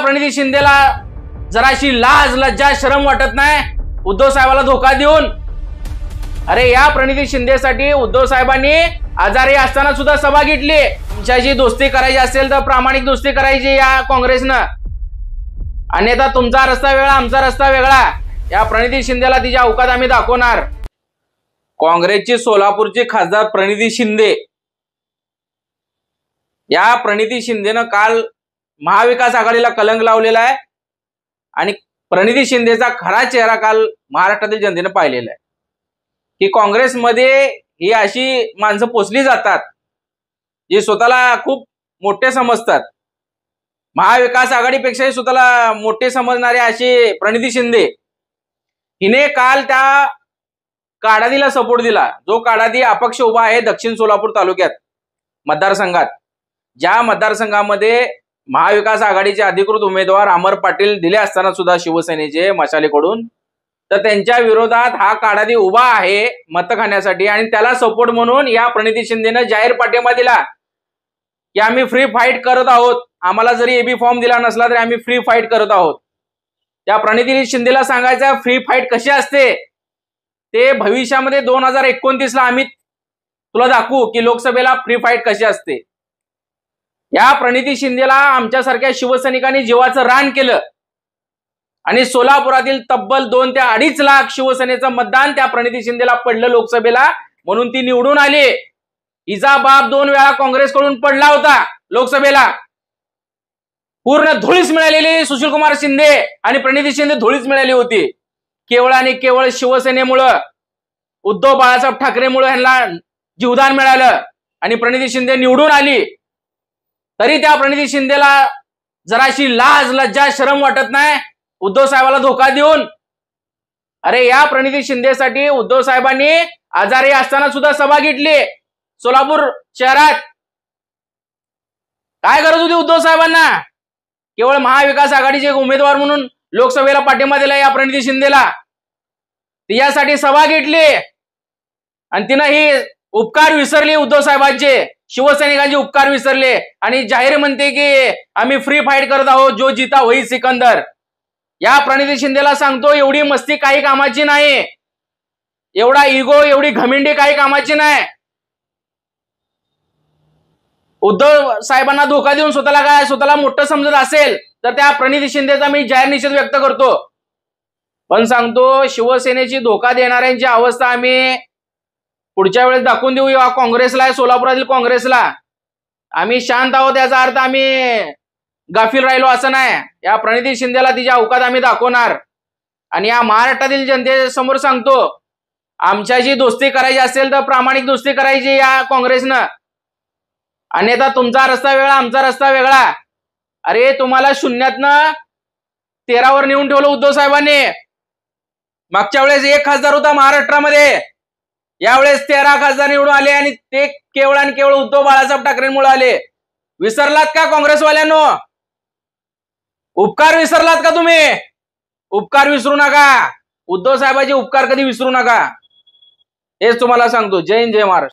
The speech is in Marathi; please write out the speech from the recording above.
प्रणिती शिंदेला जराशी लाज लज्जा शरम वाटत नाही उद्धव साहेबाला धोका देऊन? अरे या प्रणिती शिंदेसाठी उद्धव साहेबांनी आजारी असताना सुद्धा सभा घेतली. तुमच्याशी दोस्ती करायची असेल तर प्रामाणिक दोस्ती करायची या काँग्रेसनं, अन्यथा तुमचा रस्ता वेगळा आमचा रस्ता वेगळा. या प्रणिती शिंदेला तिच्या अवकात आम्ही दाखवणार. काँग्रेसची सोलापूरची खासदार प्रणिती शिंदे, या प्रणिती शिंदेनं काल महाविकास आघाडीला कलंक लावलेला आहे आणि प्रणिती शिंदेचा खरा चेहरा काल महाराष्ट्रातील जनतेने पाहिलेला आहे की काँग्रेसमध्ये ही अशी माणसं पोचली जातात जी स्वतःला खूप मोठे समजतात. महाविकास आघाडीपेक्षाही स्वतःला मोठे समजणारे अशी प्रणिती शिंदे हिने काल त्या काडादीला सपोर्ट दिला, जो काडादी अपक्ष उभा आहे दक्षिण सोलापूर तालुक्यात मतदारसंघात. ज्या मतदारसंघामध्ये महाविकास आघाडीचे अधिकृत उमेदवार अमर पाटील दिले असताना सुद्धा शिवसेनेचे मशालीकडून, तर त्यांच्या विरोधात हा काडादी उभा आहे मत खाण्यासाठी आणि त्याला सपोर्ट म्हणून या प्रणिती शिंदेनं जाहीर पाठिंबा दिला की आम्ही फ्री फाईट करत आहोत. आम्हाला जरी एबी फॉर्म दिला नसला तरी आम्ही फ्री फाईट करत आहोत. त्या प्रणिती शिंदेला सांगायचं फ्री फाईट कशी असते ते भविष्यामध्ये 2029ला आम्ही तुला दाखवू की लोकसभेला फ्री फाईट कशी असते. या प्रणिती शिंदेला आमच्यासारख्या शिवसैनिकांनी जीवाचं रान केलं आणि सोलापुरातील तब्बल 2 ते 2.5 लाख शिवसेनेचं मतदान त्या प्रणिती शिंदेला पडलं लोकसभेला, म्हणून ती निवडून आली. हिचा बाप 2 वेळा काँग्रेसकडून पडला होता लोकसभेला. पूर्ण धुळीस मिळालेली सुशीलकुमार शिंदे आणि प्रणिती शिंदे धुळीस मिळाली होती. केवळ आणि केवळ शिवसेनेमुळं, उद्धव बाळासाहेब ठाकरेमुळे यांना जीवदान मिळालं आणि प्रणिती शिंदे निवडून आली. तरी त्या प्रणिती शिंदेला जराशी लाज लज्जा शरम वाटत नाही उद्धव साहेबाला धोका देऊन? अरे या प्रणिती शिंदेसाठी उद्धव साहेबांनी आजारी असताना सुद्धा सभा घेतली सोलापूर शहरात. काय गरज होती उद्धव साहेबांना? केवळ महाविकास आघाडीचे उमेदवार म्हणून लोकसभेला पाठिंबा दिला या प्रणिती शिंदेला. यासाठी सभा घेतली आणि तिनं ही उपकार विसरली उद्धव साहेबांचे, शिवसैनिकांचे उपकार विसरले आणि जाहीर म्हणते की आम्ही फ्री फाईट करत आहोत, जो जीता वही सिकंदर. या प्रणिती शिंदेला सांगतो एवढी मस्ती काही कामाची नाही, एवढा इगो एवढी घमिंडी काही कामाची नाही. उद्धव साहेबांना धोका देऊन स्वतःला मोठं समजत असेल तर त्या प्रणिती शिंदेचा मी जाहीर निषेध व्यक्त करतो. पण सांगतो शिवसेनेची धोका देणाऱ्यांची अवस्था आम्ही पुढच्या वेळेस दाखवून देऊ या काँग्रेसला, सोलापुरातील काँग्रेसला. आम्ही शांत आहोत याचा अर्थ आम्ही गाफील राहिलो असं नाही. या प्रणिती शिंदेला तिच्या अवकात आम्ही दाखवणार आणि या महाराष्ट्रातील जनतेसमोर सांगतो आमच्याशी दोस्ती करायची असेल तर प्रामाणिक दोस्ती करायची या काँग्रेसनं, अन्यथा तुमचा रस्ता वेगळा आमचा रस्ता वेगळा. अरे तुम्हाला शून्यातनं 13वर नेऊन ठेवलं उद्धव साहेबांनी. मागच्या वेळेस 1 खासदार होता महाराष्ट्रामध्ये, यावेळेस 13 खासदार निवडून आले आणि ते केवळ आणि केवळ उद्धव बाळासाहेब ठाकरेंमुळे आले. विसरलात का काँग्रेसवाल्यांनो? उपकार विसरलात का तुम्ही? उपकार विसरू नका, उद्धव साहेबांचे उपकार कधी विसरू नका. हेच तुम्हाला सांगतो. जय हिंद, जय महाराष्ट्र.